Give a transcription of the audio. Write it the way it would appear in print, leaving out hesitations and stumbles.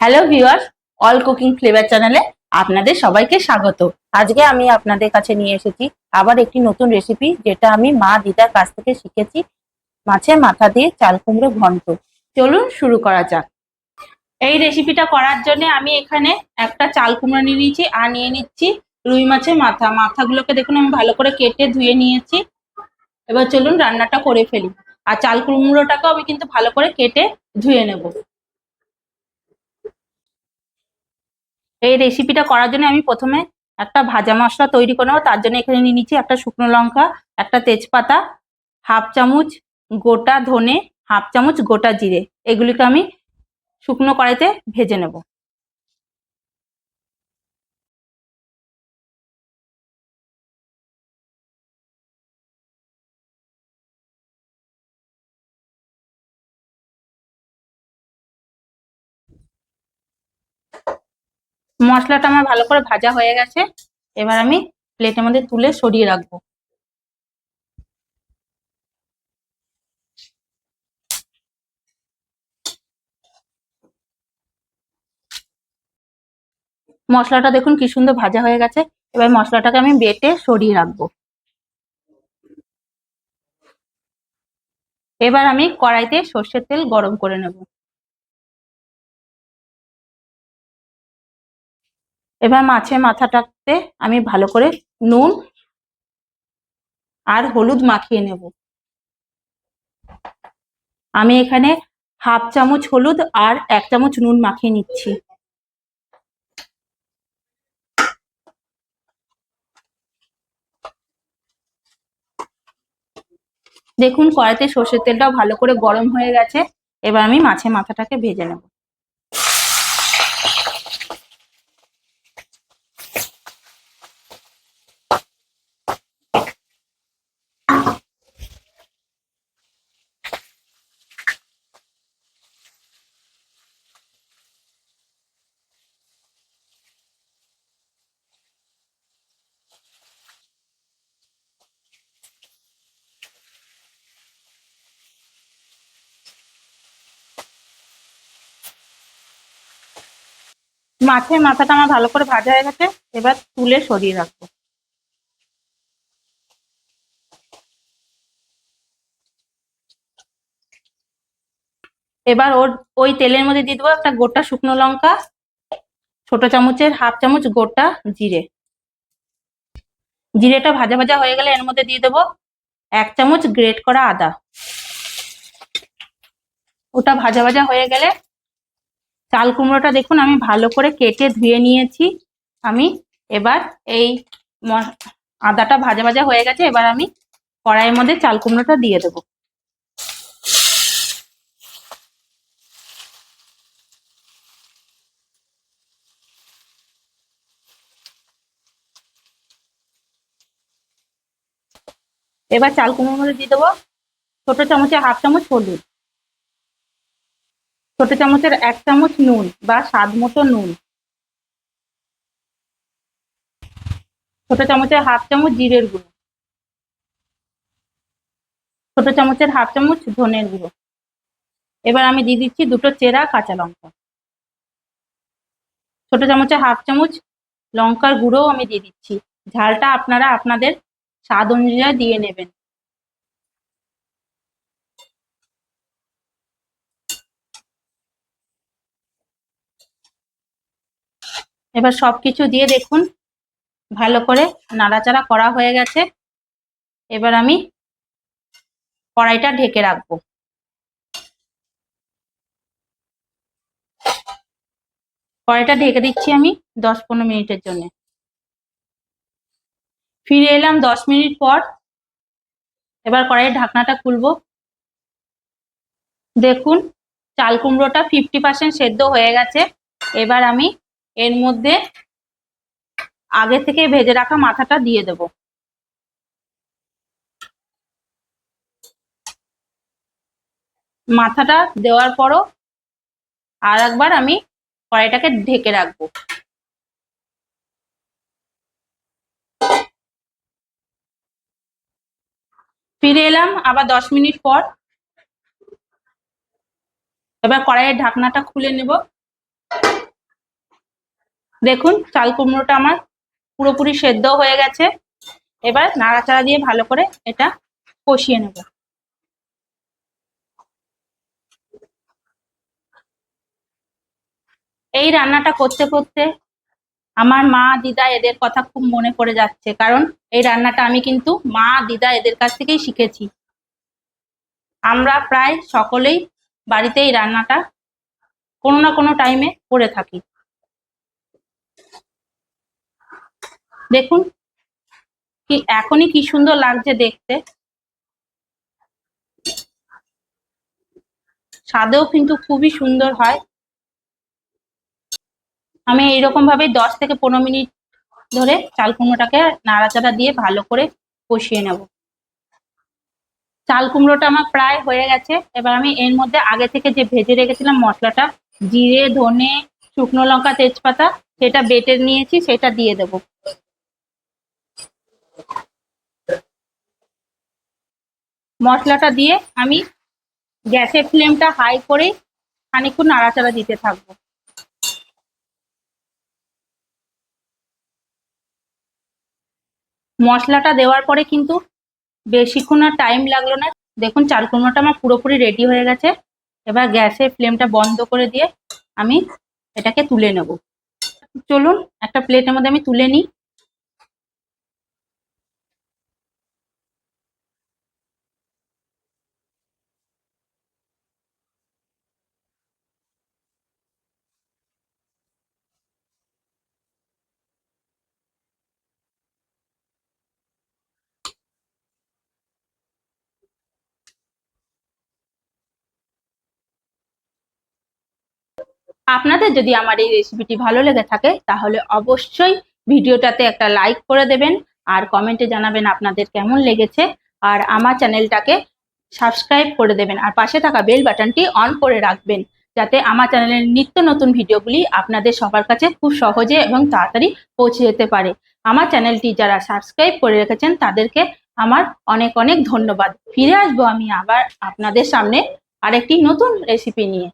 Hello viewers, all cooking flavour চ্যানেলে আপনাদের সবাইকে স্বাগত। আজকে আমি আপনাদের কাছে নিয়ে এসেছি আবার একটি নতুন রেসিপি, যেটা আমি মা দিদার কাছ থেকে শিখেছি। মাছের মাথা দিয়ে চাল কুমড়ো ঘন্ট। চলুন শুরু করা যাক। এই রেসিপিটা করার জন্য আমি এখানে একটা চাল কুমড়ো নিয়ে নিয়েছি আর নিয়ে নিচ্ছি রুই মাছের মাথা। মাথাগুলোকে দেখুন আমি ভালো করে কেটে ধুয়ে নিয়েছি। এবার চলুন রান্নাটা করে ফেলি। আর চাল কুমড়োটাকেও আমি কিন্তু ভালো করে কেটে ধুয়ে নেব। এই রেসিপিটা করার জন্য আমি প্রথমে একটা ভাজা মশলা তৈরি করে নেবো। তার জন্য এখানে নিয়ে নিচ্ছি একটা শুকনো লঙ্কা, একটা তেজপাতা, হাফ চামচ গোটা ধনে, হাফ চামচ গোটা জিরে। এগুলিকে আমি শুকনো কড়াইতে ভেজে নেব। মশলাটা আমার ভালো করে ভাজা হয়ে গেছে। এবার আমি প্লেটের মধ্যে তুলে সরিয়ে রাখবো। মশলাটা দেখুন কি সুন্দর ভাজা হয়ে গেছে। এবার মশলাটাকে আমি বেটে সরিয়ে রাখবো। এবার আমি কড়াইতে সর্ষের তেল গরম করে নেব। এবার মাছের মাথাটাতে আমি ভালো করে নুন আর হলুদ মাখিয়ে নেব। আমি এখানে হাফ চামচ হলুদ আর 1 চামচ নুন মাখিয়ে নিচ্ছি। দেখুন কড়াইতে সর্ষের তেলটাও ভালো করে গরম হয়ে গেছে। এবার আমি মাছের মাথাটাকে ভেজে নেব। মাছের মাথাটা আমার ভালো করে ভাজা হয়ে গেছে। এবার তুলে সরিয়ে রাখবো। এবার ওই তেলের মধ্যে দিয়ে দেবো একটা গোটা শুকনো লঙ্কা, ছোট চামচের হাফ চামচ গোটা জিরে। জিরেটা ভাজা ভাজা হয়ে গেলে এর মধ্যে দিয়ে দেবো 1 চামচ গ্রেট করা আদা। ওটা ভাজা ভাজা হয়ে গেলে চাল কুমড়োটা দেখুন আমি ভালো করে কেটে ধুয়ে নিয়েছি। আমি এবার এই আদাটা ভাজা ভাজা হয়ে গেছে। এবার আমি কড়াইয়ের মধ্যে চাল কুমড়োটা দিয়ে দেবো। এবার চাল কুমড়োর মধ্যে দিয়ে দেবো ছোট চামচে হাফ চামচ হলুদ, ছোট চামচের 1 চামচ নুন বা স্বাদ মতো নুন, ছোট চামচের হাফ চামচ জিরের গুঁড়ো, ছোট চামচের হাফ চামচ ধনের গুঁড়ো। এবার আমি দিয়ে দিচ্ছি 2টো চেরা কাঁচা লঙ্কা, ছোট চামচে হাফ চামচ লঙ্কার গুঁড়ো আমি দিয়ে দিচ্ছি। ঝালটা আপনারা আপনাদের স্বাদ অনুযায়ী দিয়ে নেবেন। এবার সবকিছু দিয়ে দেখুন ভালো করে নাড়াচাড়া করা হয়ে গেছে। এবার আমি কড়াইটা ঢেকে রাখবো। কড়াইটা ঢেকে দিচ্ছি আমি 10-15 মিনিটের জন্য। ফিরে এলাম 10 মিনিট পর। এবার কড়াইয়ের ঢাকনাটা খুলবো। দেখুন চাল কুমড়োটা 50% সেদ্ধ হয়ে গেছে। এবার আমি এর মধ্যে আগে থেকে ভেজে রাখা মাথাটা দিয়ে দেব। মাথাটা দেওয়ার পরও আর একবার আমি কড়াইটাকে ঢেকে রাখবো। ফিরে এলাম আবার 10 মিনিট পর। এবার কড়াইয়ের ঢাকনাটা খুলে নেব। দেখুন চাল কুমড়োটা আমার পুরোপুরি সেদ্ধ হয়ে গেছে। এবার নাড়াচাড়া দিয়ে ভালো করে এটা কষিয়ে নেব। এই রান্নাটা করতে করতে আমার মা দিদা এদের কথা খুব মনে পড়ে যাচ্ছে, কারণ এই রান্নাটা আমি কিন্তু মা দিদা এদের কাছ থেকেই শিখেছি। আমরা প্রায় সকলেই বাড়িতে এই রান্নাটা কোনো না কোনো টাইমে করে থাকি। দেখুন কি এখনই কি সুন্দর লাগছে দেখতে, স্বাদেও কিন্তু খুবই সুন্দর হয়। আমি এইরকম ভাবে 10 থেকে 15 মিনিট ধরে চাল কুমড়োটাকে নাড়াচাড়া দিয়ে ভালো করে কষিয়ে নেব। চাল কুমড়োটা আমার প্রায় হয়ে গেছে। এবার আমি এর মধ্যে আগে থেকে যে ভেজে রেখেছিলাম মশলাটা, জিরে, ধনে, শুকনো লঙ্কা, তেজপাতা, সেটা বেটে নিয়েছি, সেটা দিয়ে দেব। মশলাটা দিয়ে আমি গ্যাসের ফ্লেমটা হাই করে খানিকক্ষণ নাড়াচাড়া দিতে থাকবো। মশলাটা দেওয়ার পরে কিন্তু বেশিক্ষণ আর টাইম লাগলো না। দেখুন চাল কুমড়োটা আমার পুরোপুরি রেডি হয়ে গেছে। এবার গ্যাসের ফ্লেমটা বন্ধ করে দিয়ে আমি এটাকে তুলে নেব। চলুন একটা প্লেটের মধ্যে আমি তুলে নিই। আপনাদের যদি আমার এই রেসিপিটি ভালো লেগে থাকে তাহলে অবশ্যই ভিডিওটাতে একটা লাইক করে দেবেন আর কমেন্টে জানাবেন আপনাদের কেমন লেগেছে। আর আমার চ্যানেলটাকে সাবস্ক্রাইব করে দেবেন আর পাশে থাকা বেল বাটনটি অন করে রাখবেন, যাতে আমার চ্যানেলের নিত্য নতুন ভিডিওগুলি আপনাদের সবার কাছে খুব সহজে এবং তাড়াতাড়ি পৌঁছে যেতে পারে। আমার চ্যানেলটি যারা সাবস্ক্রাইব করে রেখেছেন তাদেরকে আমার অনেক অনেক ধন্যবাদ। ফিরে আসবো আমি আবার আপনাদের সামনে আরেকটি নতুন রেসিপি নিয়ে।